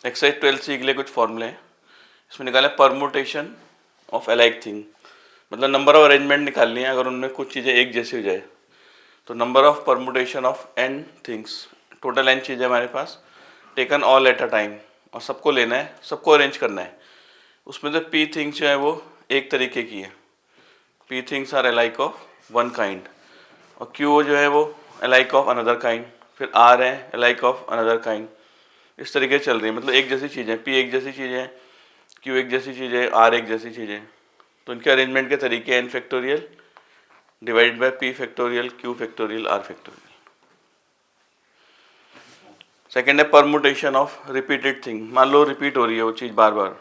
Exercise 12C के लिए कुछ फॉर्मूले हैं। इसमें निकालें परमुटेशन ऑफ अलाइक थिंग, मतलब नंबर ऑफ अरेंजमेंट निकालनी है अगर उनमें कुछ चीज़ें एक जैसी हो जाए। तो number of permutation of n things, total n चीज़ें हमारे पास, taken all at a time, और सबको लेना है, सबको अरेंज करना है। उसमें से p थिंग्स जो है वो एक तरीके की है, p things are alike of one kind, और q जो है वो अलाइक ऑफ अनदर काइंड, फिर r है अलाइक ऑफ अनदर काइंड। इस तरीके से चल रही है, मतलब एक जैसी चीज़ें, p एक जैसी चीज़ें, q एक जैसी चीज़ें, r एक जैसी चीज़ें। तो इनके अरेंजमेंट के तरीके n factorial divide by p factorial, q factorial, r factorial. Second है परमुटेशन ऑफ रिपीटेड थिंग, मान लो रिपीट हो रही है वो चीज़ बार बार,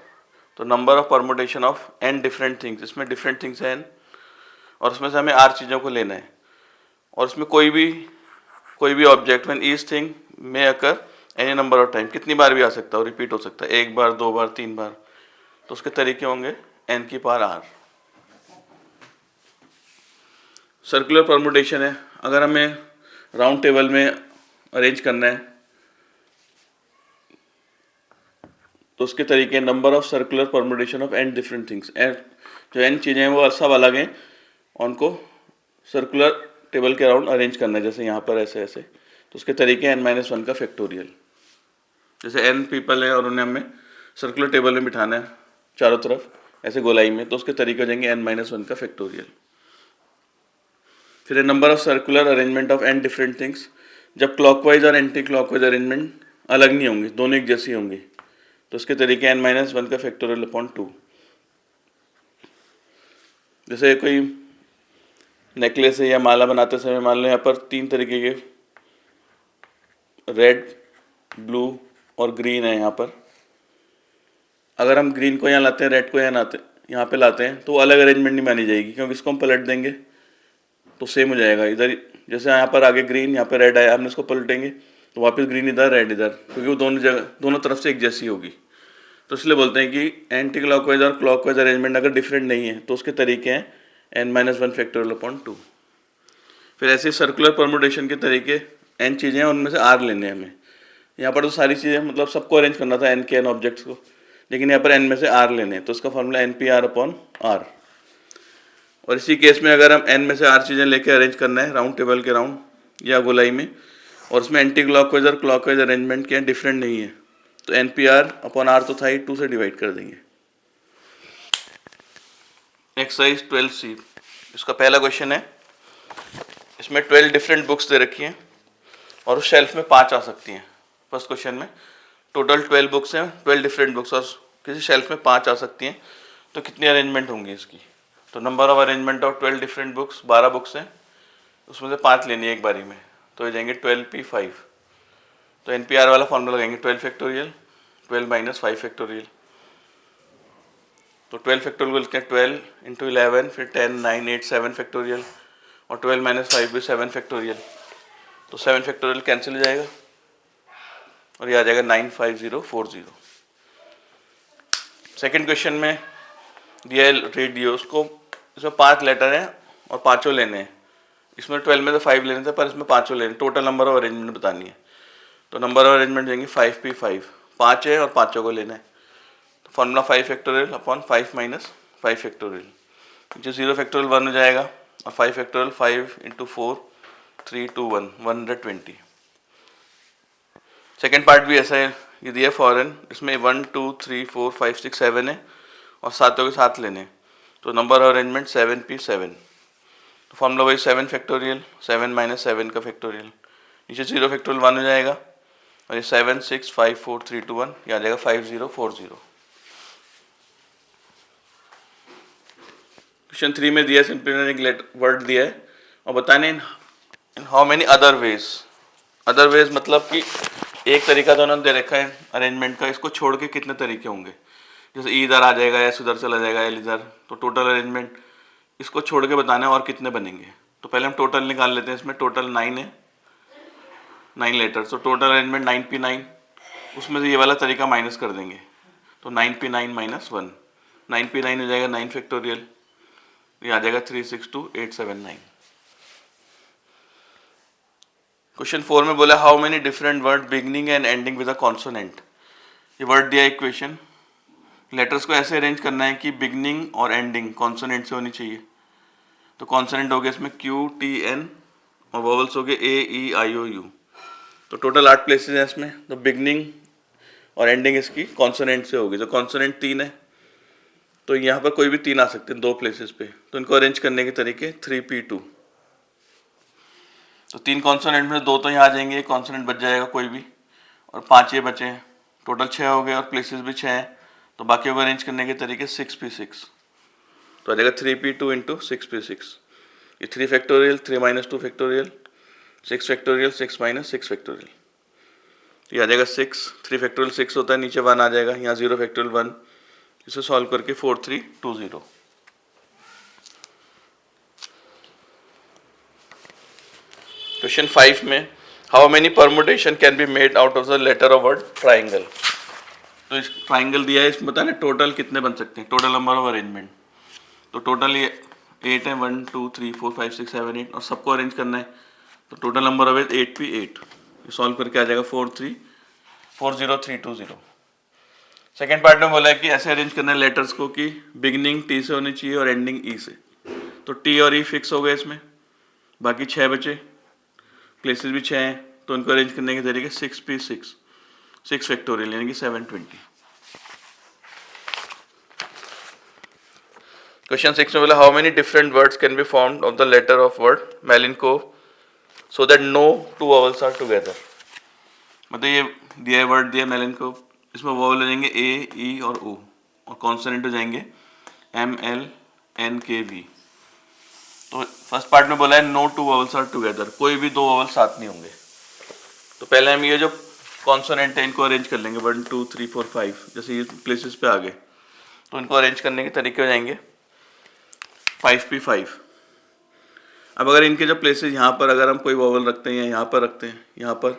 तो number of permutation of n different things, इसमें डिफरेंट थिंग्स है n, और उसमें से हमें r चीज़ों को लेना है, और उसमें कोई भी ऑब्जेक्ट व्हेन ईच थिंग में अकर एनी नंबर ऑफ टाइम, कितनी बार भी आ सकता है, रिपीट हो सकता है, एक बार, दो बार, तीन बार, तो उसके तरीके होंगे n की पावर r। सर्कुलर परमुटेशन है, अगर हमें राउंड टेबल में अरेंज करना है तो उसके तरीके number of circular permutation of n different things, जो n चीज़ें हैं वो सब अलग हैं, उनको सर्कुलर टेबल के अराउंड अरेंज करना है, जैसे यहाँ पर ऐसे ऐसे, तो उसके तरीके n-1 का फैक्टोरियल। जैसे n पीपल है और उन्हें हमें सर्कुलर टेबल में बिठाना है चारों तरफ ऐसे गोलाई में, तो उसके तरीके हो जाएंगे n-1 का फैक्टोरियल। फिर number of circular arrangement of n different things, जब क्लॉकवाइज और एंटी क्लॉकवाइज अरेंजमेंट अलग नहीं होंगे, दोनों एक जैसी होंगी, तो उसके तरीके n-1 का फैक्टोरियल अपॉन 2। जैसे कोई नेकलेस है या माला बनाते समय मान लो यहाँ पर तीन तरीके के रेड, ब्लू और ग्रीन है यहाँ पर, अगर हम ग्रीन को यहाँ लाते हैं, रेड को यहाँ पे लाते हैं, तो वो अलग अरेंजमेंट नहीं मानी जाएगी, क्योंकि इसको हम पलट देंगे तो सेम हो जाएगा। इधर जैसे यहाँ पर आगे ग्रीन, यहाँ पर रेड आया, हमने इसको पलटेंगे तो वापस ग्रीन इधर, रेड इधर, क्योंकि वो दोनों तरफ से एक जैसी होगी। तो इसलिए बोलते हैं कि एंटी क्लॉकवाइज और क्लॉकवाइज अरेंजमेंट अगर डिफरेंट नहीं है तो उसके तरीके हैं n-1 फैक्टोरियल अपॉन 2। फिर ऐसे सर्कुलर परमुटेशन के तरीके, n चीज़ें हैं उनमें से r लेने हैं हमें। यहाँ पर तो सारी चीज़ें, मतलब सबको अरेंज करना था n के n ऑब्जेक्ट्स को, लेकिन यहाँ पर n में से r लेने हैं, तो उसका फॉर्मूला n/r अपॉन r। और इसी केस में अगर हम n में से r चीज़ें लेके अरेंज करना है राउंड टेबल के राउंड या गोलाई में, और उसमें एंटी क्लॉकवाइज और क्लॉकवाइज अरेंजमेंट के डिफरेंट नहीं है, तो n/r अपॉन r तो था ही, 2 से डिवाइड कर देंगे। एक्सरसाइज 12C, इसका पहला क्वेश्चन है, इसमें 12 डिफरेंट बुक्स दे रखी हैं और उस शेल्फ में 5 आ सकती हैं। फर्स्ट क्वेश्चन में टोटल 12 बुक्स हैं, 12 डिफरेंट बुक्स, और किसी शेल्फ में 5 आ सकती हैं, तो कितनी अरेंजमेंट होंगी इसकी। तो number of arrangement of 12 different books, 12 books हैं, उसमें से 5 लेनी है एक बारी में, तो ये जाएंगे 12p5। तो n/r वाला फॉर्मूला लगाएंगे 12 फैक्टोरियल, 12 माइनस 5 फैक्टोरियल। तो 12 फैक्टोरियल को लिखते हैं 12 इंटू 11, फिर 10, 9, 8, 7 फैक्टोरियल, और 12 माइनस 5 भी 7 फैक्टोरियल, तो 7 फैक्टोरियल कैंसिल हो जाएगा और ये आ जाएगा 95040। सेकेंड क्वेश्चन में दिया रेडियो, उसको इसमें 5 लेटर हैं और पाँचों लेने हैं, इसमें 12 में तो 5 लेने थे पर इसमें पाँचों लेने, टोटल नंबर ऑफ अरेंजमेंट बतानी है। तो नंबर ऑफ अरेंजमेंट देंगे 5p5, 5 है और पाँचों को लेना है, तो formula 5 factorial upon 5 minus 5 factorial, जो 0 फैक्टोरियल 1 हो जाएगा, और 5 फैक्टोरियल 5 इंटू 4 3 2 1 120। सेकेंड पार्ट भी ऐसा है, ये दिया फॉरेन, इसमें 1 2 3 4 5 6 7 है और सातों के साथ लेने हैं, तो नंबर ऑफ अरेंजमेंट 7p7। तो फॉर्मूला वही 7 फैक्टोरियल, 7 माइनस 7 का फैक्टोरियल, नीचे 0 फैक्टोरियल 1 हो जाएगा, और ये 7 6 5 4 3 2 1, ये आ जाएगा 5040। क्वेश्चन 3 में दिया सिंपल वर्ड दिया है और बताने in how many other ways. Other ways मतलब कि एक तरीका तो उन्होंने दे रखा है अरेंजमेंट का, इसको छोड़ के कितने तरीके होंगे, जैसे ई इधर आ जाएगा, एस उधर चला जाएगा, एल इधर, तो टोटल अरेंजमेंट इसको छोड़ के बताना है और कितने बनेंगे। तो पहले हम टोटल निकाल लेते हैं, इसमें टोटल 9 है, 9 लेटर्स, तो टोटल अरेंजमेंट 9p9, उसमें से ये वाला तरीका माइनस कर देंगे, तो 9p9 माइनस 1, 9p9 हो जाएगा 9 फैक्टोरियल, ये आ जाएगा 362879। क्वेश्चन 4 में बोला how many different word beginning and ending with a consonant, ये वर्ड दिया इक्वेशन, लेटर्स को ऐसे अरेंज करना है कि बिगनिंग और एंडिंग कॉन्सोनेंट से होनी चाहिए। तो कॉन्सोनेंट हो गया इसमें क्यू टी एन और वोवल्स हो गए ए ई आई ओ यू। तो टोटल 8 प्लेसेस हैं इसमें। तो बिगनिंग और एंडिंग इसकी कॉन्सोनेंट से होगी। तो कॉन्सोनेंट 3 है, तो यहाँ पर कोई भी 3 आ सकते हैं 2 प्लेसेस पे। तो इनको अरेंज करने के तरीके 3p2। तो 3 कॉन्सोनेंट में 2 तो यहाँ आ जाएंगे, एक कॉन्सोनेंट बच जाएगा कोई भी, और 5 ये बचे हैं। टोटल 6 हो गए और प्लेसेस भी 6 हैं। तो बाकी को अरेंज करने के तरीके 6p6। तो आ जाएगा 3p2 इंटू 6p6। ये 3 factorial, 3 minus 2 factorial, 6 factorial, 6 minus 6 factorial. तो ये आ जाएगा 6, 3 फैक्टोरियल 6 होता है, नीचे 1 आ जाएगा, यहाँ 0 फैक्टोरियल 1। इसे सॉल्व करके 4320। क्वेश्चन 5 में how many permutation can be made out of the letter of word triangle. तो इस ट्राइंगल दिया है, इसमें बताना टोटल कितने बन सकते हैं, टोटल नंबर ऑफ अरेंजमेंट। तो टोटल ये 8 है, 1 2 3 4 5 6 7 8, और सबको अरेंज करना है। तो टोटल नंबर ऑफ 8p8। ये सॉल्व करके आ जाएगा 4340320। सेकेंड पार्ट में बोला है कि ऐसे अरेंज करना है लेटर्स को कि बिगनिंग टी से होनी चाहिए और एंडिंग ई से। तो टी और ई फिक्स हो गए इसमें, बाकी 6 बचे, प्लेसेस भी 6 हैं। तो उनको अरेंज करने के तरीके 6p6, 6 फैक्टोरियल यानी कि 720। क्वेश्चन 6 में बोला how many different words can be formed of the letter of word Melinkov so that no 2 vowels are together. मतलब ये दिया है वर्ड दिया मेलिनकोव, इसमें वॉवल हो जाएंगे ए ई और ओ, और कॉन्सोनेंट हो जाएंगे एम एल एन के वी। तो फर्स्ट पार्ट में बोला है नो 2 वॉवल्स आर टुगेदर, कोई भी 2 वॉवल साथ नहीं होंगे। तो पहले हम ये जो कॉन्सोनेंट है इनको अरेंज कर लेंगे 1 2 3 4 5, जैसे ये प्लेसेस पे आ गए। तो इनको अरेंज करने के तरीके हो जाएंगे 5p5। अब अगर इनके जो प्लेसेस यहाँ पर अगर हम कोई वॉवल रखते हैं या यहाँ पर रखते हैं, यहाँ पर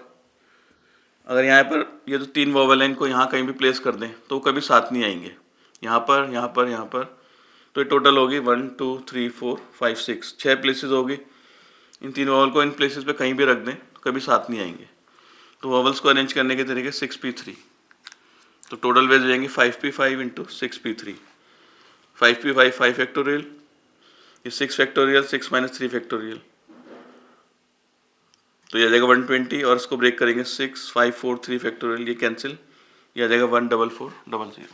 अगर यहाँ पर ये जो 3 वॉवल हैं इनको यहाँ कहीं भी प्लेस कर दें तो कभी साथ नहीं आएंगे, यहाँ पर यहाँ पर यहाँ पर। तो ये टोटल होगी 1 2 3 4 5 6 प्लेसेस होगी। इन 3 वॉवल को इन प्लेसेस पे कहीं भी रख दें तो कभी साथ नहीं आएंगे। तो वॉवल्स को अरेंज करने के तरीके 6p3। तो टोटल वेज हो जाएंगे 5p5 into 6p3। 5p5 5 factorial, ये 6 फैक्टोरियल 6 माइनस 3 फैक्टोरियल। तो ये आ जाएगा 120, और इसको ब्रेक करेंगे 6 5 4 3 फैक्टोरियल, ये कैंसिल, ये आ जाएगा 14400।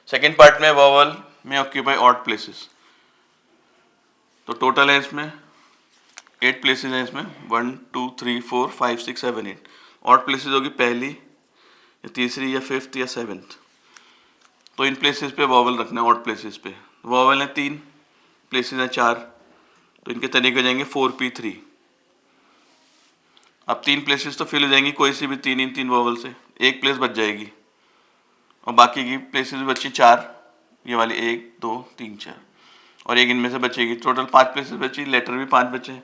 सेकेंड पार्ट में वॉवल में ऑक्यूपाई ऑड प्लेसेस। तो टोटल है इसमें 8 प्लेसेस हैं इसमें, 1 2 3 4 5 6 7 8। ऑड प्लेसेस होगी पहली या तीसरी या फिफ्थ या सेवेंथ। तो इन प्लेसेस पे वॉवल रखना है, ऑड प्लेसेस पे। वॉवल है 3, प्लेसेस हैं 4, तो इनके तरीके हो जाएंगे 4p3। अब 3 प्लेसेस तो फिल हो जाएंगी कोई सी भी 3 इन 3 वॉवल से, एक प्लेस बच जाएगी, और बाकी की प्लेसेस बची 4, ये वाली 1 2 3 4, और एक इनमें से बचेगी। टोटल 5 प्लेसेस बची, लेटर भी 5 बचे।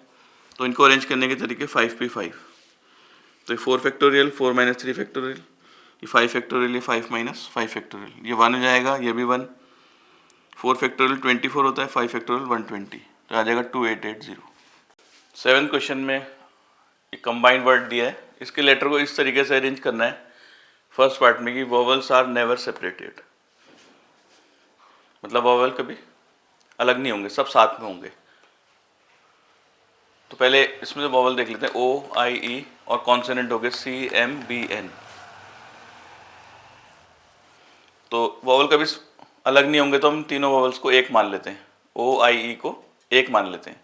तो इनको अरेंज करने के तरीके 5p5। तो ये 4 फैक्टोरियल 4 माइनस 3 फैक्टोरियल, ये 5 फैक्टोरियल, ये 5 माइनस 5 फैक्टोरियल, ये 1 हो जाएगा, ये भी 1। 4 फैक्टोरियल 24 होता है, 5 फैक्टोरियल 120, तो आ जाएगा 2880। 7th क्वेश्चन में एक कंबाइंड वर्ड दिया है, इसके लेटर को इस तरीके से अरेंज करना है फर्स्ट पार्ट में कि वॉवल्स आर नेवर सेपरेटेड। मतलब वॉवल कभी अलग नहीं होंगे, सब साथ में होंगे। तो पहले इसमें से वॉवल देख लेते हैं, ओ आई ई, और कॉन्सोनेंट हो गए सी एम बी एन। तो वॉवल कभी अलग नहीं होंगे, तो हम तीनों वॉवल्स को एक मान लेते हैं, ओ आई ई को एक मान लेते हैं।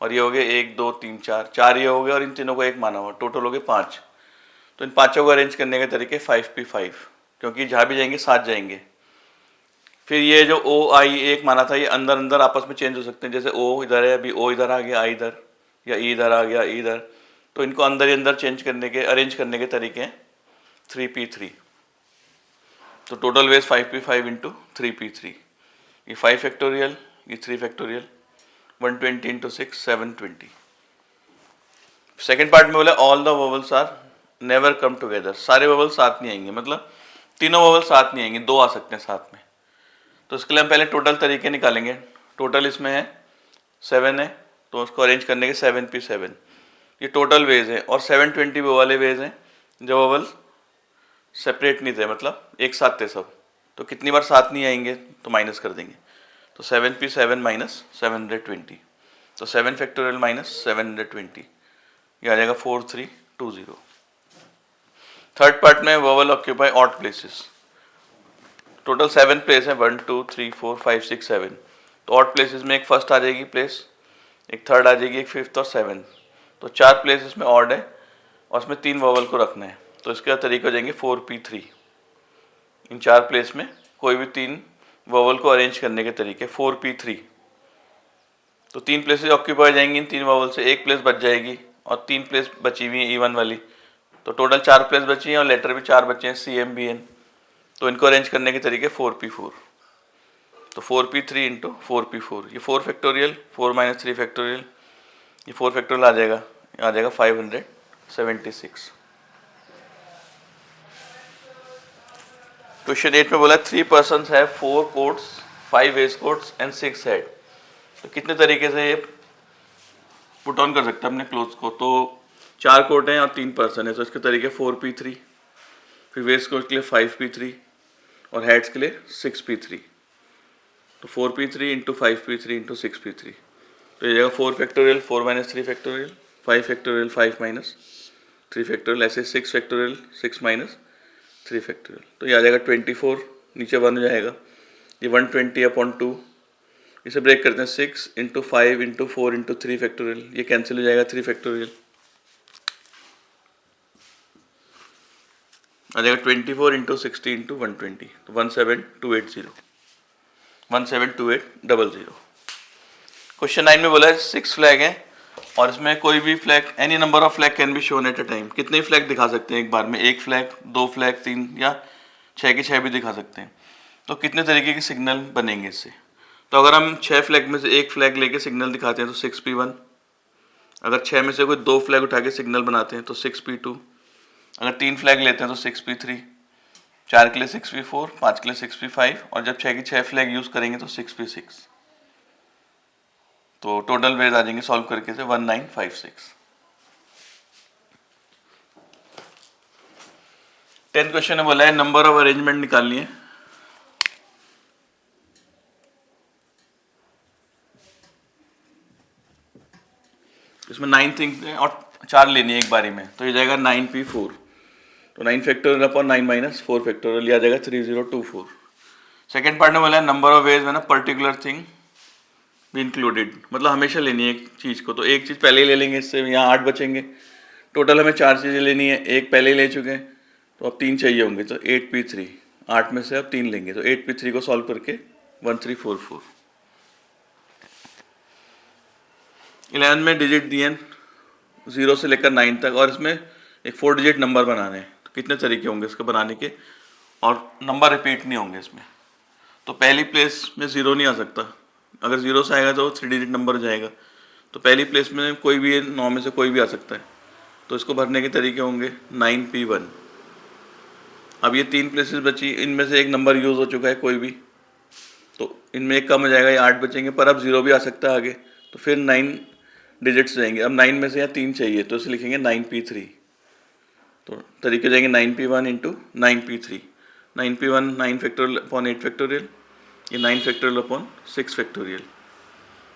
और ये हो गए 1 2 3 4, 4 ये हो गए, और इन तीनों को एक माना हुआ, टोटल हो गए 5। तो इन पाँचों को अरेंज करने के तरीके 5p5, क्योंकि जहाँ भी जाएंगे साथ जाएंगे। फिर ये जो ओ आई एक माना था, ये अंदर अंदर आपस में चेंज हो सकते हैं, जैसे ओ इधर है, अभी ओ इधर आ गया, आई इधर, या ई इधर आ गया, ई इधर। तो इनको अंदर ही अंदर चेंज करने के अरेंज करने के तरीके हैं 3p3। तो total veg 5p5 into 3p3, ये 5 फैक्टोरियल, ये 3 फैक्टोरियल, 120 इंटू 6 720। सेकेंड पार्ट में बोला all the vowels are never come together, सारे वोवल साथ नहीं आएंगे, मतलब तीनों वोवल साथ नहीं आएंगे, 2 आ सकते हैं साथ में। तो इसके लिए हम पहले टोटल तरीके निकालेंगे। टोटल इसमें है 7 है, तो उसको अरेंज करने के 7p7, ये टोटल वेज है। और 720 वो वाले वेज हैं जो वोवल सेपरेट नहीं थे, मतलब एक साथ थे सब, तो कितनी बार साथ नहीं आएंगे तो माइनस कर देंगे। तो 7p7 माइनस 720, तो 7 फैक्टोरियल माइनस 720, ये आ जाएगा 4320। थर्ड पार्ट में vowel occupy odd places, total 7 place है, 1 2 3 4 5 6 7। तो ऑड प्लेसेस में एक फर्स्ट आ जाएगी प्लेस, एक थर्ड आ जाएगी, एक फिफ्थ और सेवन्थ। तो 4 प्लेसेस में ऑड है और उसमें 3 वोवल को रखना है। तो इसके तरीके हो जाएंगे 4p3। इन 4 प्लेस में कोई भी 3 वोवल को अरेंज करने के तरीके 4p3। तो 3 प्लेसेस ऑक्यूपाई जाएंगी इन 3 वोवल से, एक प्लेस बच जाएगी और 3 प्लेस बची हुई है E1 वाली। तो टोटल 4 प्लेस बची हैं और लेटर भी 4 बचे हैं CMBN। तो इनको अरेंज करने के तरीके 4p4। तो 4p3 इंटू 4p4, ये 4 फैक्टोरियल, 4 माइनस 3 फैक्टोरियल, ये 4 फैक्टोरियल आ जाएगा 576। क्वेश्चन 8 में बोला 3 persons have 4 coats 5 waist coats and 6 head. तो कितने तरीके से ये पुट ऑन कर सकते हैं अपने क्लोथ्स को। तो 4 कोट हैं और 3 पर्सन है, तो इसके तरीके 4p3, फिर वेस्ट कोट के लिए 5p3 और हेड्स के लिए 6p3। तो 4p3 into 5p3 into 6p3, तो ये जाएगा 4 factorial, 4 minus 3 factorial, 5 factorial, 5 minus 3 factorial, ऐसे 6 फैक्टोरियल, 6 माइनस 3 फैक्टोरियल। तो ये आ जाएगा 24, नीचे 1 हो जाएगा, ये 120/2, इसे ब्रेक करते हैं 6 इंटू 5 इंटू 4 इंटू 3 फैक्टोरियल, ये कैंसिल हो जाएगा 3 फैक्टोरियल, आ जाएगा 24 इंटू 60 इंटू 120, तो 17280, 1728000। क्वेश्चन 9 में बोला है 6 फ्लैग हैं और इसमें कोई भी flag, any number of flag can be shown eight a time. कितने फ्लैग दिखा सकते हैं एक बार में, 1 फ्लैग, 2 फ्लैग, 3 या 6 के 6 भी दिखा सकते हैं। तो कितने तरीके के सिग्नल बनेंगे इससे। तो अगर हम 6 फ्लैग में से एक फ्लैग लेके सिग्नल दिखाते हैं तो 6p1, अगर 6 में से कोई 2 फ्लैग उठा के सिग्नल बनाते हैं तो 6p2, अगर 3 फ्लैग लेते हैं तो 6p3, 4 के लिए 6p4, 5 के लिए 6p5 और जब 6 की 6 फ्लैग यूज़ करेंगे तो 6p6। तो टोटल वेज आ जाएंगे सॉल्व करके से 1956। 10th क्वेश्चन में बोला है नंबर ऑफ अरेंजमेंट निकालनी है। इसमें 9 थिंग्स हैं और 4 लेनी है एक बारी में, तो ये जाएगा 9p4। तो 9 फैक्टोरियल अपॉन 9 माइनस 4 फैक्टोरियल, ये आ जाएगा 3024। सेकेंड पार्ट में बोला है नंबर ऑफ वेज में ना पर्टिकुलर थिंग भी इंक्लूडेड, मतलब हमेशा लेनी है एक चीज़ को। तो एक चीज़ पहले ही ले लेंगे, इससे यहाँ 8 बचेंगे। टोटल हमें 4 चीज़ें लेनी है, एक पहले ही ले चुके हैं तो अब 3 चाहिए होंगे, तो 8p3, 8 में से अब 3 लेंगे, तो 8p3 को सॉल्व करके 1344। 11 में डिजिट दिए 0 से लेकर 9 तक और इसमें एक 4 डिजिट नंबर बनाने हैं। तो कितने तरीके होंगे इसके बनाने के और नंबर रिपीट नहीं होंगे इसमें। तो पहली प्लेस में 0 नहीं आ सकता, अगर 0 से आएगा तो 3 डिजिट नंबर हो जाएगा। तो पहली प्लेस में कोई भी 9 में से कोई भी आ सकता है, तो इसको भरने के तरीके होंगे 9p1। अब ये 3 प्लेसेस बची, इनमें से एक नंबर यूज़ हो चुका है कोई भी, तो इनमें एक कम हो जाएगा, ये 8 बचेंगे, पर अब 0 भी आ सकता है आगे, तो फिर 9 डिजिट्स जाएंगे। अब 9 में से यहाँ 3 चाहिए, तो इसे लिखेंगे 9p3। तो तरीके जाएंगे 9p1 into 9p3, 9p1 9 factorial upon 8 factorial, ये 9 फैक्टोरियल अपॉन 6 फैक्टोरियल।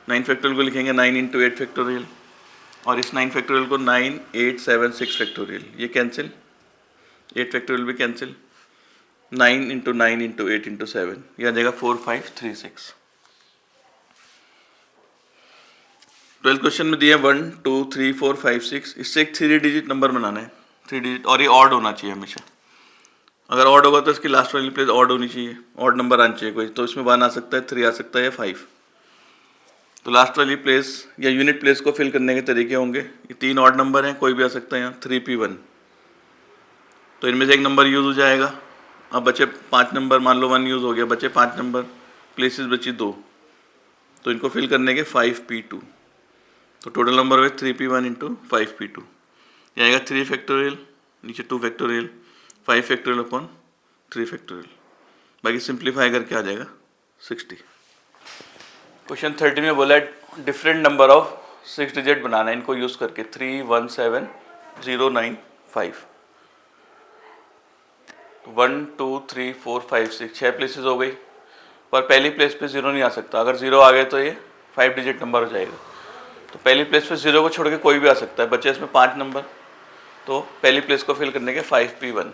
9 फैक्टोरियल को लिखेंगे 9 इंटू 8 फैक्टोरियल और इस 9 फैक्टोरियल को 9 8 7 6 फैक्टोरियल, ये कैंसिल, 8 फैक्टोरियल भी कैंसिल, 9 इंटू 9 इंटू 8 इंटू 7, ये आ जाएगा 4536। 12 क्वेश्चन में दिया 1 2 3 4 5 6, इससे एक 3 डिजिट नंबर बनाना है, 3 डिजिट, और ये ऑड होना चाहिए हमेशा। अगर ऑड होगा तो इसकी लास्ट वाली प्लेस ऑड होनी चाहिए, ऑड नंबर आना चाहिए कोई, तो इसमें 1 आ सकता है, 3 आ सकता है या 5। तो लास्ट वाली प्लेस या यूनिट प्लेस को फिल करने के तरीके होंगे, ये 3 ऑड नंबर हैं, कोई भी आ सकता है यहाँ, 3p1, तो इनमें से एक नंबर यूज़ हो जाएगा। अब बचे 5 नंबर, मान लो 1 यूज़ हो गया, बचे 5 नंबर, प्लेसेस बची 2, तो इनको फिल करने के 5p2, तो टोटल नंबर हुए 3p1 इंटू 5p2, ये आएगा 3 फैक्टोरियल, नीचे 2 फैक्टोरियल, 5 फैक्टोरियल अपॉन 3 फैक्टोरियल, बाकी सिंप्लीफाई करके आ जाएगा 60। क्वेश्चन 30 में बोला है डिफरेंट नंबर ऑफ 6 डिजिट बनाना है, इनको यूज़ करके 3 1 7 0 9 5। तो 1 2 3 4 5 6 6 प्लेसेस हो गई, पर पहली प्लेस पे ज़ीरो नहीं आ सकता। अगर ज़ीरो आ गए तो ये 5 डिजिट नंबर हो जाएगा। तो पहली प्लेस पे ज़ीरो को छोड़ के कोई भी आ सकता है। बचे इसमें 5 नंबर, तो पहली प्लेस को फिल करने के 5P1।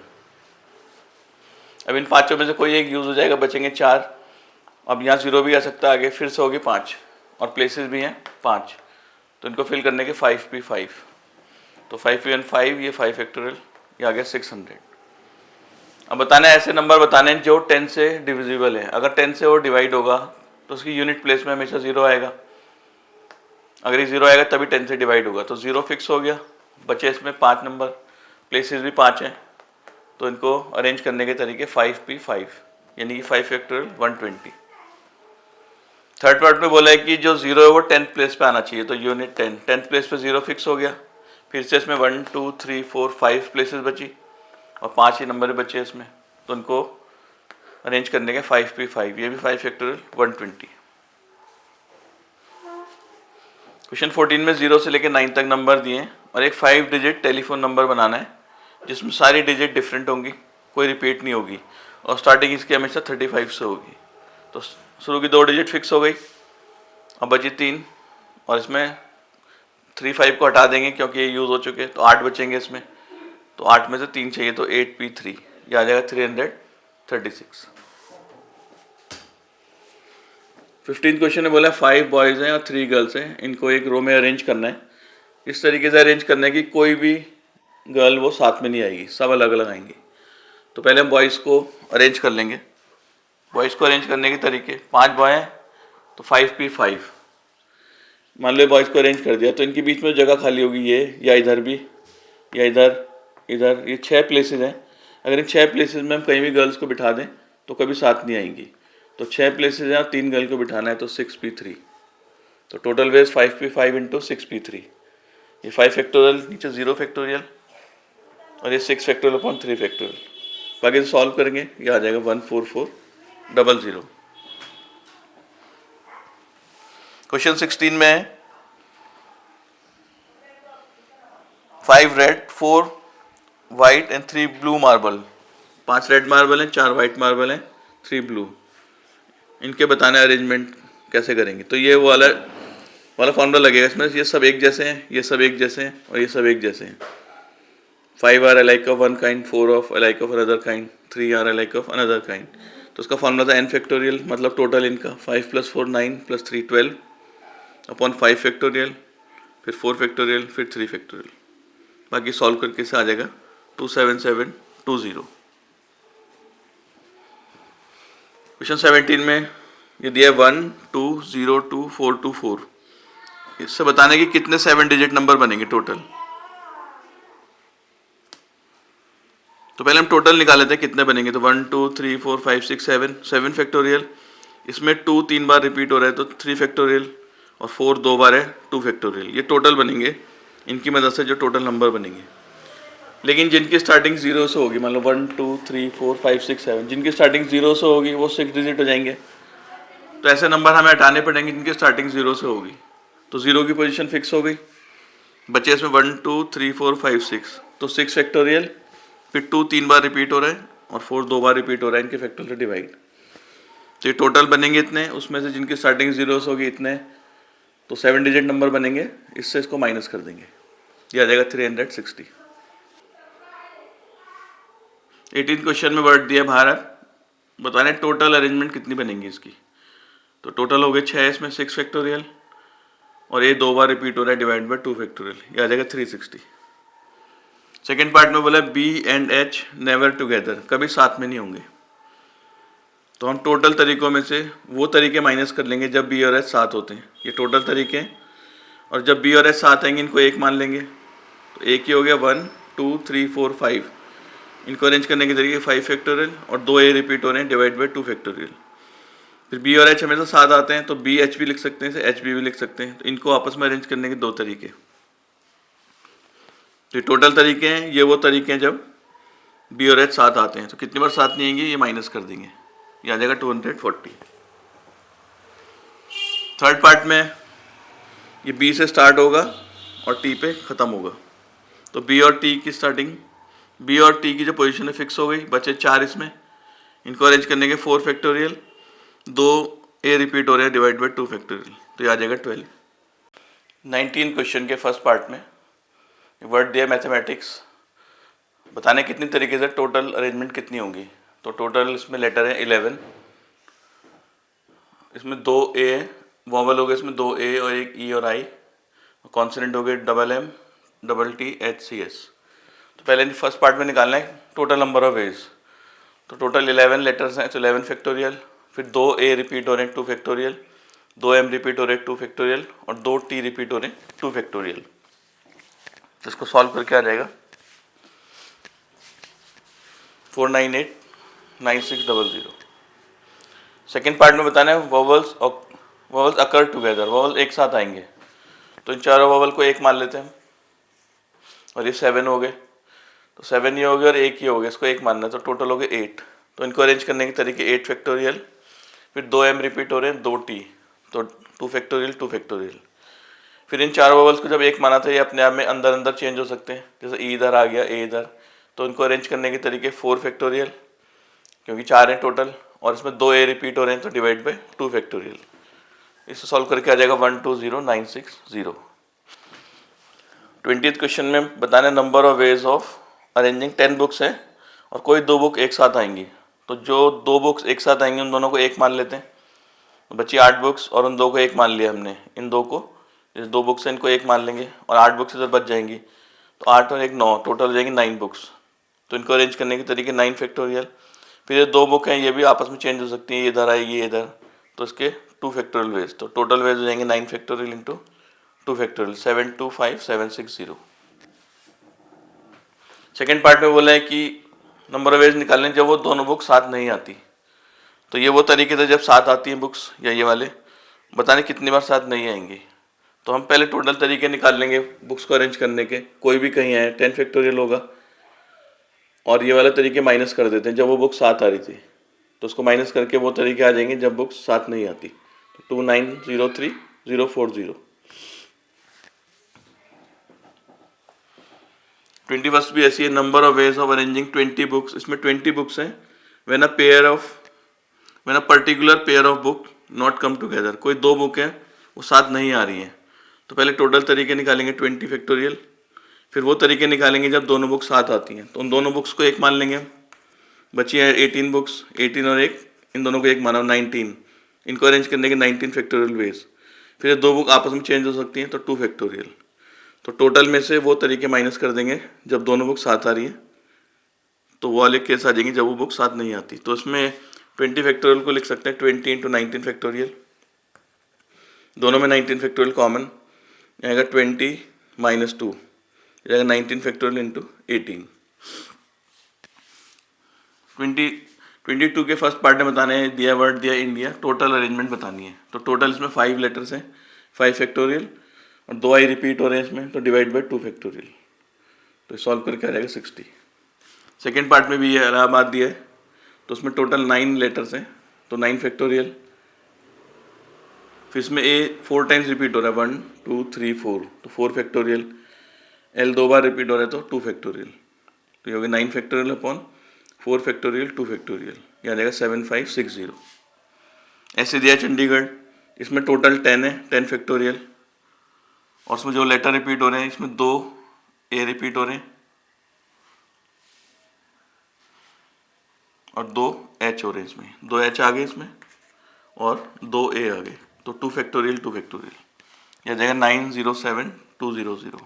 अब इन पाँचों में से कोई एक यूज़ हो जाएगा, बचेंगे 4। अब यहाँ ज़ीरो भी आ सकता है आगे, फिर से होगी 5 और प्लेसेस भी हैं 5, तो इनको फिल करने के 5P5। तो 5P1 5, ये 5 फैक्टोरियल, ये आ गया 600। अब बताना है ऐसे नंबर बताने हैं जो 10 से डिविजिबल है। अगर 10 से वो डिवाइड होगा तो उसकी यूनिट प्लेस में हमेशा ज़ीरो आएगा। अगर ये ज़ीरो आएगा तभी 10 से डिवाइड होगा। तो ज़ीरो फिक्स हो गया। बचे इसमें 5 नंबर, प्लेसेस भी 5 हैं, तो इनको अरेंज करने के तरीके 5P5, यानी कि 5 फैक्टोरियल 120। थर्ड पार्ट में बोला है कि जो ज़ीरो है वो 10th प्लेस पे आना चाहिए, तो यूनिट 10th प्लेस पे ज़ीरो फिक्स हो गया। फिर से इसमें 1 2 3 4 5 प्लेसेस बची और 5 ही नंबर बचे इसमें, तो उनको अरेंज करने के 5P5, ये भी 5 फैक्टोरियल 120। क्वेश्चन 14 में 0 से लेकर 9 तक नंबर दिए हैं और एक 5 डिजिट टेलीफोन नंबर बनाना है जिसमें सारी डिजिट डिफरेंट होंगी, कोई रिपीट नहीं होगी और स्टार्टिंग इसकी हमेशा 35 से होगी। तो शुरू की 2 डिजिट फिक्स हो गई, अब बची 3 और इसमें 3 5 को हटा देंगे क्योंकि ये यूज़ हो चुके हैं, तो 8 बचेंगे इसमें। तो 8 में से 3 चाहिए, तो 8P3, ये आ जाएगा 336। 15 क्वेश्चन में बोला 5 बॉयज़ हैं और 3 गर्ल्स हैं, इनको एक रो में अरेंज करना है। इस तरीके से अरेंज करना है कि कोई भी गर्ल वो साथ में नहीं आएगी, सब अलग अलग आएंगी। तो पहले हम बॉयज़ को अरेंज कर लेंगे। बॉयज़ को अरेंज करने के तरीके, 5 बॉय हैं तो 5P5। मान लो बॉयज़ को अरेंज कर दिया, तो इनके बीच में जगह खाली होगी ये, या इधर भी, या इधर इधर, ये 6 प्लेसेस हैं। अगर इन 6 प्लेसेस में हम कहीं भी गर्ल्स को बिठा दें तो कभी साथ नहीं आएंगी। तो 6 प्लेसेस हैं और 3 गर्ल को बिठाना है, तो 6P3। तो total veg 5P5 into 6P3। ये 5 फैक्टोरियल, नीचे 0 फैक्टोरियल और ये 6 फैक्टोरियल अपॉन 3 फैक्टोरियल। बाकी तो सॉल्व करेंगे, ये आ जाएगा 14400। क्वेश्चन 16 में है 5 red 4 white and 3 blue marble. 5 red marble हैं, 4 वाइट मार्बल हैं, 3 ब्लू। इनके बताने अरेंजमेंट कैसे करेंगे। तो ये वो वाला फॉर्मूला लगेगा इसमें, ये सब एक जैसे हैं, ये सब एक जैसे हैं और ये सब एक जैसे हैं। 5 are alike of one kind, 4 of alike of another kind, 3 are alike of another kind. तो उसका फॉर्मूला था n फैक्टोरियल, मतलब टोटल इनका 5 + 4 9 + 3 12 अपॉन 5 फैक्टोरियल, फिर 4 फैक्टोरियल, फिर 3 फैक्टोरियल। बाकी सॉल्व करके से आ जाएगा 27720। क्वेश्चन 17 में ये दिया 1 2 0 2 4 2 4। इससे बताने कि कितने 7 डिजिट नंबर बनेंगे टोटल। तो पहले हम टोटल निकाल लेते हैं कितने बनेंगे। तो 1 2 3 4 5 6 7, 7 फैक्टोरियल। इसमें 2 3 बार रिपीट हो रहा है तो 3 फैक्टोरियल और 4 2 बार है 2 फैक्टोरियल। ये टोटल बनेंगे, इनकी मदद से जो टोटल नंबर बनेंगे। लेकिन जिनकी स्टार्टिंग 0 से होगी, मान लो 1 2 3 4 5 6 7, जिनकी स्टार्टिंग 0 से होगी वो 6 डिजिट हो जाएंगे। तो ऐसे नंबर हमें हटाने पड़ेंगे जिनकी स्टार्टिंग 0 से होगी। तो 0 की पोजीशन फिक्स हो गई। बचे इसमें 1 2 3 4 5 6, तो 6 फैक्टोरियल, फिर 2 3 बार रिपीट हो रहा है और 4 2 बार रिपीट हो रहा है, इनके फैक्टोरियल से डिवाइड। तो ये टोटल बनेंगे इतने, उसमें से जिनकी स्टार्टिंग 0 से होगी इतने, तो 7 डिजिट नंबर बनेंगे। इससे इसको माइनस कर देंगे, ये आ जाएगा 360। 18 क्वेश्चन में वर्ड दिया भारत, बताने टोटल अरेंजमेंट कितनी बनेंगी इसकी। तो टोटल हो गए 6, इसमें 6 फैक्टोरियल और ये 2 बार रिपीट हो रहा है डिवाइड बाय 2 फैक्टोरियल, ये आ जाएगा 360। सेकेंड पार्ट में बोला B and H never together, कभी साथ में नहीं होंगे। तो हम टोटल तरीकों में से वो तरीके माइनस कर लेंगे जब B और H साथ होते हैं। ये टोटल तरीके हैं और जब B और H साथ आएंगे इनको एक मान लेंगे। तो एक ही हो गया 1 2 3 4 5। इनको अरेंज करने के तरीके 5 फैक्टोरियल और 2 ए रिपीट हो रहे हैं डिवाइड बाई 2 फैक्टोरियल। फिर B और H हमेशा साथ आते हैं तो BH भी लिख सकते हैं, इसे HB भी लिख सकते हैं। तो इनको आपस में अरेंज करने के 2 तरीके। तो ये टोटल तरीके हैं, ये वो तरीके हैं जब B और H साथ आते हैं। तो कितनी बार साथ नहीं आएंगे ये माइनस कर देंगे, ये आ जाएगा 240। थर्ड पार्ट में ये B से स्टार्ट होगा और T पे ख़त्म होगा। तो B और T की स्टार्टिंग बी और टी की जो पोजीशन है फिक्स हो गई, बचे 4 इसमें, इनको अरेंज करने के 4 फैक्टोरियल, 2 ए रिपीट हो रहे हैं डिवाइड बाई 2 फैक्टोरियल, तो ये आ जाएगा 12। 19 क्वेश्चन के फर्स्ट पार्ट में वर्ड दिया मैथमेटिक्स, बताने कितनी तरीके से टोटल अरेंजमेंट कितनी होंगी। तो टोटल इसमें लेटर है 11, इसमें 2 ए वॉवल हो गए, इसमें 2 ए और 1 ई और आई, कॉन्सोनेंट हो गए double M double T H C S. तो पहले फर्स्ट पार्ट में निकालना है टोटल नंबर ऑफ एज। तो टोटल 11 लेटर्स हैं, तो 11 फैक्टोरियल, फिर 2 ए रिपीट हो रहे हैं 2 फैक्टोरियल, 2 एम रिपीट हो रहे हैं 2 फैक्टोरियल और 2 टी रिपीट हो रहे हैं 2 फैक्टोरियल। तो इसको सॉल्व करके आ जाएगा 4989600। सेकेंड पार्ट में बताना है वॉवल्स अकर टुगेदर, वॉवल एक साथ आएंगे। तो इन चारों वॉवल को एक मान लेते हैं, और ये 7 हो गए, तो 7 ये हो गए और एक ही हो गया, इसको एक मानना है, तो टोटल हो गए 8। तो इनको अरेंज करने के तरीके 8 फैक्टोरियल, फिर 2 एम रिपीट हो रहे हैं 2 टी, तो 2 फैक्टोरियल 2 फैक्टोरियल। फिर इन चार वॉवल्स को जब एक माना था, ये अपने आप में अंदर अंदर चेंज हो सकते हैं, जैसे ई इधर आ गया ए इधर, तो इनको अरेंज करने के तरीके 4 फैक्टोरियल, क्योंकि 4 हैं टोटल, और इसमें 2 ए रिपीट हो रहे हैं, तो डिवाइड बाई 2 फैक्टोरियल। इसे सॉल्व करके आ जाएगा 120960। 20th क्वेश्चन में बताना number of ways of arranging 10 books है और कोई 2 बुक एक साथ आएंगी। तो जो 2 बुक्स एक साथ आएंगी उन दोनों को एक मान लेते हैं, तो बची 8 बुक्स और उन 2 को एक मान लिया हमने। इन 2 को, जैसे 2 बुक्स हैं इनको एक मान लेंगे और 8 बुक्स इधर बच जाएंगी, तो 8 और 1 9, टोटल हो जाएंगी 9 बुक्स। तो इनको अरेंज करने के तरीके 9 फैक्टोरियल। फिर ये 2 बुक हैं, ये भी आपस में चेंज हो सकती हैं, ये इधर आएगी ये इधर, तो इसके 2 फैक्टोरियल वेज, तो टोटल वेज हो जाएंगे 9 factorial into 2 factorial, 725760। Second part में बोला है कि नंबर ऑफ वेज निकालने जब वो दोनों बुक साथ नहीं आती। तो ये वो तरीके थे जब साथ आती हैं बुक्स, या ये वाले बताने कितनी बार साथ नहीं आएंगी। तो हम पहले टोटल तरीके निकाल लेंगे बुक्स को अरेंज करने के, कोई भी कहीं आए 10 फैक्टोरियल होगा, और ये वाले तरीके माइनस कर देते हैं जब वो बुक साथ आ रही थी, तो उसको माइनस करके वो तरीके आ जाएंगे जब बुक्स साथ नहीं आती। तो 2903040। 21st भी ऐसी है, number of ways of arranging 20 books. इसमें 20 बुक्स हैं when a particular pair of book not come together, कोई 2 बुक हैं वो साथ नहीं आ रही हैं। तो पहले टोटल तरीके निकालेंगे 20 फैक्टोरियल, फिर वो तरीके निकालेंगे जब दोनों बुक्स साथ आती हैं, तो उन दोनों बुक्स को एक मान लेंगे। बची है 18 बुक्स, 18 और 1, इन दोनों को एक माना 19, इनको अरेंज करने के 19 फैक्टोरियल वेज। फिर 2 बुक आपस में चेंज हो सकती हैं, तो 2 फैक्टोरियल। तो टोटल में से वो तरीके माइनस कर देंगे जब दोनों बुक साथ आ रही हैं, तो वो वाले केस आ जाएंगे जब वो बुक साथ नहीं आती। तो इसमें 20 फैक्टोरियल को लिख सकते हैं 20 इंटू 19 फैक्टोरियल, दोनों में 19 फैक्टोरियल कॉमन आएगा, 20 माइनस 2 जाएगा 19 फैक्टोरियल इंटू 18। 22 के फर्स्ट पार्ट में बताने हैं, दिया वर्ड दिया इंडिया, टोटल अरेंजमेंट बतानी है। तो टोटल इसमें 5 लेटर्स हैं, 5 फैक्टोरियल और 2 आई रिपीट हो रहे हैं इसमें, तो डिवाइड बाई 2 फैक्टोरियल, तो सॉल्व करके आ जाएगा 60। सेकेंड पार्ट में भी ये इलाहाबाद दिया है, तो उसमें टोटल 9 लेटर्स हैं, तो 9 फैक्टोरियल। फिर इसमें ए 4 टाइम्स रिपीट हो रहा है, 1 2 3 4, तो 4 फैक्टोरियल। एल 2 बार रिपीट हो रहा है, तो 2 फैक्टोरियल। तो ये हो गया 9 फैक्टोरियल अपॉन 4 फैक्टोरियल 2 फैक्टोरियल, ये आ जाएगा 7560। ऐसे दिया चंडीगढ़, इसमें टोटल 10 है, 10 फैक्टोरियल, और उसमें जो लेटर रिपीट हो रहे हैं इसमें 2 ए रिपीट हो रहे हैं और 2 एच हो रहे हैं, इसमें 2 एच आ गए इसमें और 2 ए आ गए, तो 2 फैक्टोरियल 2 फैक्टोरियल, यह आ जाएगा 907200।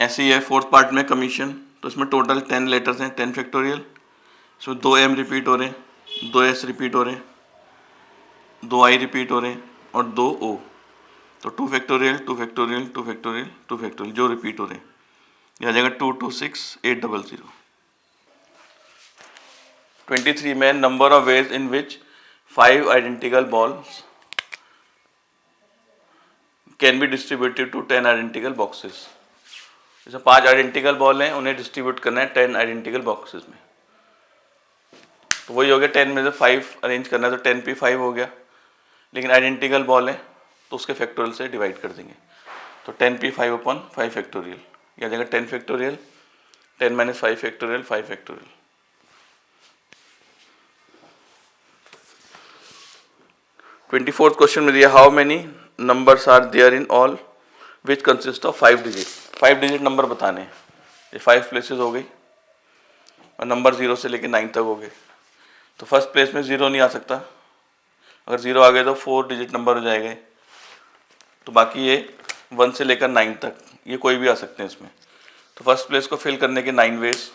ऐसे ही है फोर्थ पार्ट में कमीशन, तो इसमें टोटल 10 लेटर्स हैं, 10 फैक्टोरियल, इसमें 2 एम रिपीट हो रहे हैं, 2 एस रिपीट हो रहे हैं, 2 आई रिपीट हो रहे हैं और 2 ओ, तो 2 फैक्टोरियल 2 फैक्टोरियल 2 फैक्टोरियल 2 फैक्टोरियल जो रिपीट हो रहे हैं, यह आ जाएगा 226800। 23 में number of ways in which 5 identical balls can be distributed to 10 identical boxes. जैसे 5 आइडेंटिकल बॉल हैं, उन्हें डिस्ट्रीब्यूट करना है 10 आइडेंटिकल बॉक्सेस में। तो वही हो गया, 10 में से 5 अरेंज करना है, तो 10 पे 5 हो गया, लेकिन आइडेंटिकल बॉल है तो उसके फैक्टोरियल से डिवाइड कर देंगे, तो 10 पे 5 अपॉन 5 फैक्टोरियल, यह आ जाएगा 10 factorial 10 minus 5 factorial 5 factorial. 24th question में दिया how many numbers are there in all which consist of 5 digit. 5 digit number बताने हैं। ये 5 प्लेसेस हो गई और नंबर 0 से लेकर 9 तक हो गए। तो फर्स्ट प्लेस में 0 नहीं आ सकता, अगर 0 आ गए तो 4 डिजिट नंबर हो जाएंगे। तो बाकी ये 1 से लेकर 9 तक ये कोई भी आ सकते हैं इसमें। तो फर्स्ट प्लेस को फिल करने के 9 वेज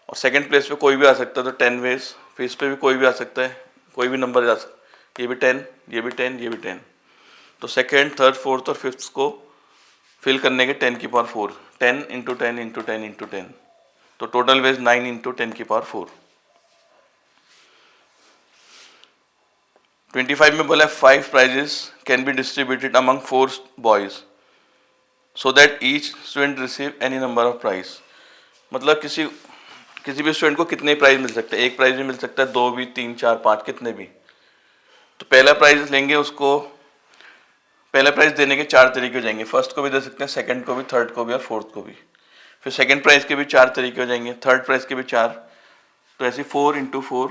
और सेकंड प्लेस पे कोई भी आ सकता है तो 10 वेज, फिर इस पे भी कोई भी आ सकता है, कोई भी नंबर जा सकता है, ये भी 10, ये भी 10, ये भी 10। तो सेकंड, थर्ड, फोर्थ और फिफ्थ को फिल करने के 10 की पावर 4, 10 इंटू 10 इंटू 10 इंटू 10, तो टोटल वेज 9 इंटू 10 की पावर 4। 25 में बोला 5 prizes can be distributed among 4 boys so that each student receive any number of prize. मतलब किसी भी स्टूडेंट को कितने प्राइज मिल सकते हैं, एक प्राइज भी मिल सकता है, 2 भी, 3, 4, 5, कितने भी। तो पहला प्राइज लेंगे, उसको पहला प्राइज देने के 4 तरीके हो जाएंगे। फर्स्ट को भी दे सकते हैं, सेकंड को भी, थर्ड को भी और फोर्थ को भी। फिर सेकंड प्राइज के भी 4 तरीके हो जाएंगे, थर्ड प्राइज के भी 4। तो ऐसे 4 इंटू 4,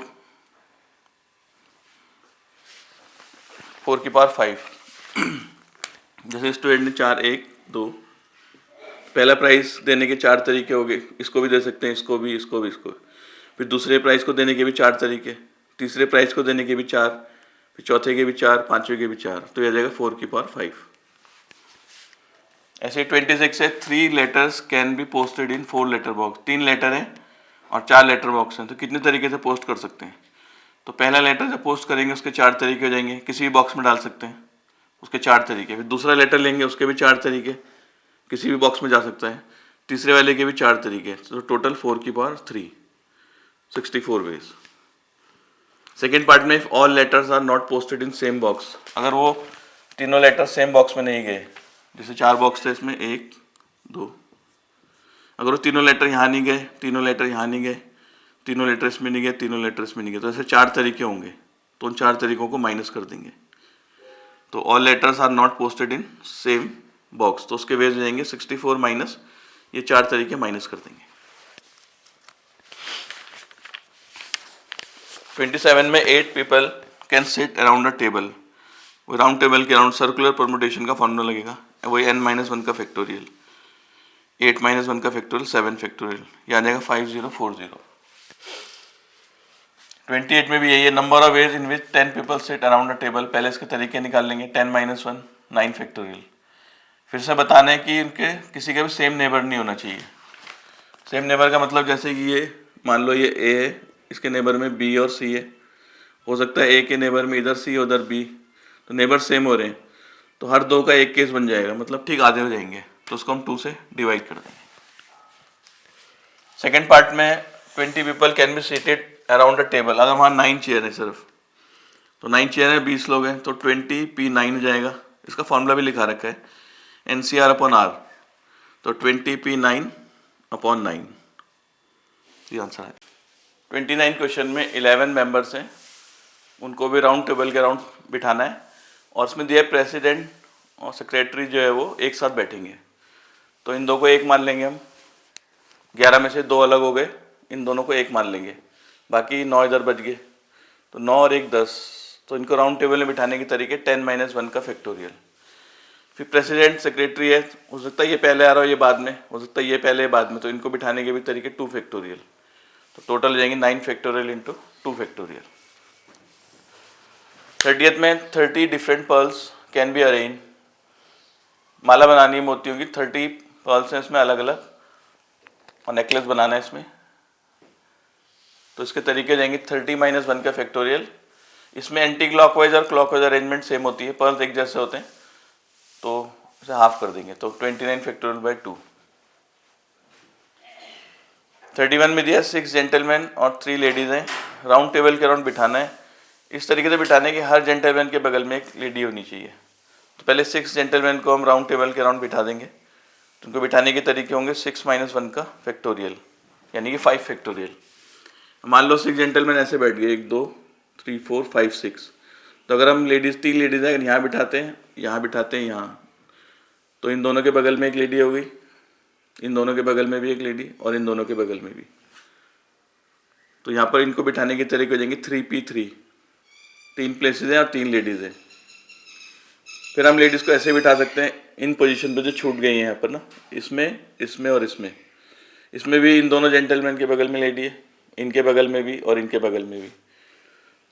4 की पावर 5। जैसे स्टूडेंट ने 4, 1, 2, पहला प्राइज देने के 4 तरीके हो गए, इसको भी दे सकते हैं, इसको भी, इसको भी, इसको। फिर दूसरे प्राइज को देने के भी 4 तरीके, तीसरे प्राइज को देने के भी 4, फिर चौथे के भी 4, पांचवे के भी 4। तो यह जाएगा 4 की पावर 5। ऐसे 26 है 3 letters can be posted in 4 letter box. 3 letter हैं और 4 लेटर बॉक्स हैं, तो कितने तरीके से पोस्ट कर सकते हैं। तो पहला लेटर जब पोस्ट करेंगे उसके 4 तरीके हो जाएंगे, किसी भी बॉक्स में डाल सकते हैं, उसके 4 तरीके। फिर दूसरा लेटर लेंगे, उसके भी 4 तरीके, किसी भी बॉक्स में जा सकता है, तीसरे वाले के भी 4 तरीके। तो टोटल 4 की पावर 3, 64 वेज। सेकेंड पार्ट में if all letters are not posted in same box, अगर वो तीनों लेटर सेम बॉक्स में नहीं गए, जैसे 4 बॉक्स थे इसमें, 1, 2, अगर वो तीनों लेटर यहाँ नहीं गए, तीनों लेटर यहाँ नहीं गए, तीनों लेटर इसमें नहीं गए, तीनों लेटर इसमें नहीं गए, तो ऐसे 4 तरीके होंगे। तो उन 4 तरीकों को माइनस कर देंगे। तो all letters are not posted in same box, तो उसके वेज जाएंगे 64 माइनस ये 4 तरीके माइनस कर देंगे। 27 में 8 people can sit around a table. Round table के अराउंड सर्कुलर परमुटेशन का फॉर्मूला लगेगा, वही n-1 का फैक्टोरियल, 8-1 का फैक्टोरियल 7 फैक्टोरियल, ये आ जाएगा 5040। 28 में भी यही है, number of ways in which 10 people sit around a table. पहले इसके तरीके निकाल लेंगे, 10-1 9 फैक्टोरियल। फिर से बताना है कि इनके किसी का भी सेम नेबर नहीं होना चाहिए। सेम नेबर का मतलब जैसे कि ये मान लो ये ए है, इसके नेबर में बी और सी है, हो सकता है ए के नेबर में इधर सी उधर बी, तो नेबर सेम हो रहे हैं, तो हर 2 का एक केस बन जाएगा, मतलब ठीक आधे हो जाएंगे, तो उसको हम 2 से डिवाइड कर देंगे। सेकेंड पार्ट में 20 people can be seated around a table, अगर वहाँ 9 चेयर है सिर्फ, तो 9 चेयर है, 20 लोग हैं, तो 20p9 हो जाएगा। इसका फॉर्मूला भी लिखा रखा है, NCR/R, तो 20p9/9, ये आंसर है। 29 क्वेश्चन में 11 मेंबर्स हैं, उनको भी राउंड टेबल के राउंड बिठाना है, और इसमें दिया प्रेसिडेंट और सेक्रेटरी जो है वो एक साथ बैठेंगे। तो इन 2 को 1 मान लेंगे हम, 11 में से 2 अलग हो गए, इन दोनों को 1 मान लेंगे, बाकी 9 इधर बच गए, तो 9 और 1 10। तो इनको राउंड टेबल में बिठाने के तरीके 10-1 का फैक्टोरियल। फिर प्रेसिडेंट सेक्रेटरी है, हो सकता है ये पहले आ रहा हो ये बाद में, हो सकता है ये पहले बाद में, तो इनको बिठाने के भी तरीके 2 फैक्टोरियल। तो टोटल हो जाएंगे 9 फैक्टोरियल इंटू 2 फैक्टोरियल। 30th में 30 different pearls can be arrange. माला बनानी है मोतियों की, 30 पर्ल्स हैं इसमें अलग अलग, और नेकलेस बनाना है इसमें। तो इसके तरीके हो जाएंगे 30-1 का फैक्टोरियल। इसमें एंटी क्लॉकवाइज और क्लॉकवाइज अरेंजमेंट सेम होती है, पर्ल्स एक जैसे होते हैं, तो इसे हाफ कर देंगे, तो 29 फैक्टोरियल बाय 2। 31 में दिया 6 जेंटलमैन और 3 लेडीज हैं, राउंड टेबल के राउंड बिठाना है। इस तरीके से बिठाने कि हर जेंटलमैन के बगल में एक लेडी होनी चाहिए। तो पहले 6 जेंटलमैन को हम राउंड टेबल के राउंड बिठा देंगे, तो उनको बिठाने के तरीके होंगे 6-1 का फैक्टोरियल, यानी कि 5 फैक्टोरियल। मान लो 6 जेंटलमैन ऐसे बैठ गए, 1 2 3 4 5 6, तो अगर हम 3 लेडीज हैं, यहाँ बिठाते हैं, यहाँ बिठाते हैं, यहाँ, तो इन दोनों के बगल में एक लेडी हो गई, इन दोनों के बगल में भी एक लेडी और इन दोनों के बगल में भी। तो यहाँ पर इनको बिठाने के तरीके हो जाएंगे 3p3, 3 प्लेसेस हैं और 3 लेडीज़ हैं। फिर हम लेडीज़ को ऐसे बिठा सकते हैं इन पोजीशन पे जो छूट गई हैं यहाँ पर ना, इसमें, इसमें और इसमें। इसमें भी इन दोनों जेंटलमैन के बगल में लेडी है, इनके बगल में भी और इनके बगल में भी।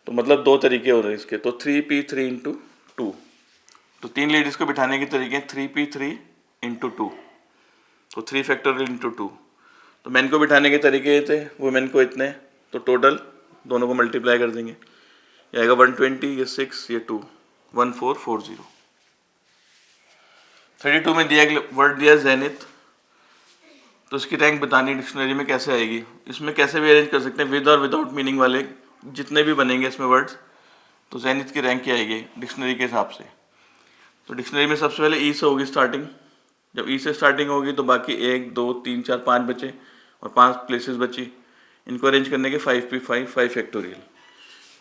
तो मतलब 2 तरीके हो रहे हैं इसके। तो 3p3 इंटू 2। तो 3 लेडीज़ को बिठाने के तरीके हैं 3p3 इंटू 2, तो 3 फैक्टोरियल इंटू 2। तो मैन को बिठाने के तरीके थे, वुमेन को इतने, तो टोटल दोनों को मल्टीप्लाई कर देंगे, ये आएगा 120, ये 6, ये 2, 1440। 32 में दिया वर्ड दिया जेनिथ, तो इसकी रैंक बतानी डिक्शनरी में कैसे आएगी। इसमें कैसे भी अरेंज कर सकते हैं, विद और विदाउट मीनिंग वाले जितने भी बनेंगे इसमें वर्ड्स, तो जेनिथ की रैंक क्या आएगी डिक्शनरी के हिसाब से। तो डिक्शनरी में सबसे पहले ई से होगी स्टार्टिंग। जब ई से स्टार्टिंग होगी तो बाकी 1 2 3 4 5 बचे और 5 प्लेसेस बची। इनको अरेंज करने के 5p5 5 फैक्टोरियल।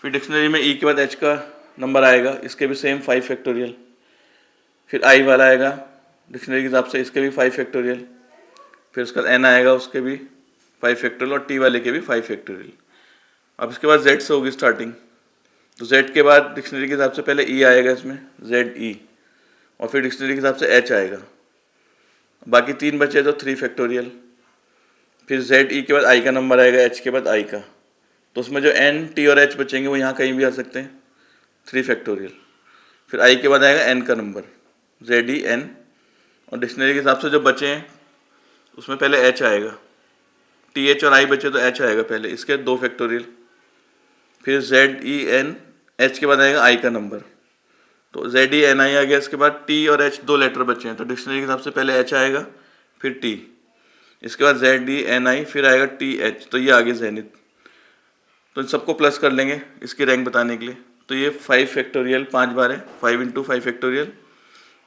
फिर डिक्शनरी में ई के बाद एच का नंबर आएगा, इसके भी सेम 5 फैक्टोरियल। फिर आई वाला आएगा डिक्शनरी के हिसाब से, इसके भी 5 फैक्टोरियल। फिर उसका एन आएगा, उसके भी 5 फैक्टोरियल और टी वाले के भी 5 फैक्टोरियल। अब इसके बाद जेड से होगी स्टार्टिंग, तो जेड के बाद डिक्शनरी के हिसाब से पहले ई आएगा इसमें, जेड ई, और फिर डिक्शनरी के हिसाब से एच आएगा। बाकी 3 बचे तो 3 फैक्टोरियल। फिर जेड ई के बाद आई का नंबर आएगा, एच के बाद आई का, तो उसमें जो एन टी और एच बचेंगे वो यहाँ कहीं भी आ सकते हैं, 3 फैक्टोरियल। फिर आई के बाद आएगा एन का नंबर, जेड ई एन, और डिक्शनरी के हिसाब से जो बचे हैं उसमें पहले एच आएगा, टी एच और आई बचे तो एच आएगा पहले, इसके 2 फैक्टोरियल। फिर जेड ई एन, एच के बाद आएगा आई का नंबर, तो जेड ई एन आई आ गया। इसके बाद टी और एच 2 लेटर बचे हैं, तो डिक्शनरी के हिसाब से पहले एच आएगा फिर टी, इसके बाद जेड ई एन आई, फिर आएगा टी एच, तो ये आगे जेनिथ। तो इन सबको प्लस कर लेंगे इसकी रैंक बताने के लिए। तो ये 5 फैक्टोरियल 5 बार है, 5 इंटू 5 फैक्टोरियल,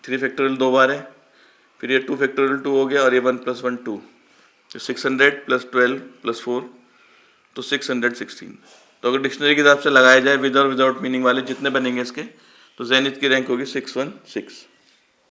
3 फैक्टोरियल 2 बार है, फिर ये 2 फैक्टोरियल 2 हो गया, और ये 1 + 1 2, तो 600 + 12 + 4, तो 616। तो अगर डिक्शनरी के हिसाब से लगाया जाए विद और विदाउट मीनिंग वाले जितने बनेंगे इसके, तो जेनिथ की रैंक होगी 616।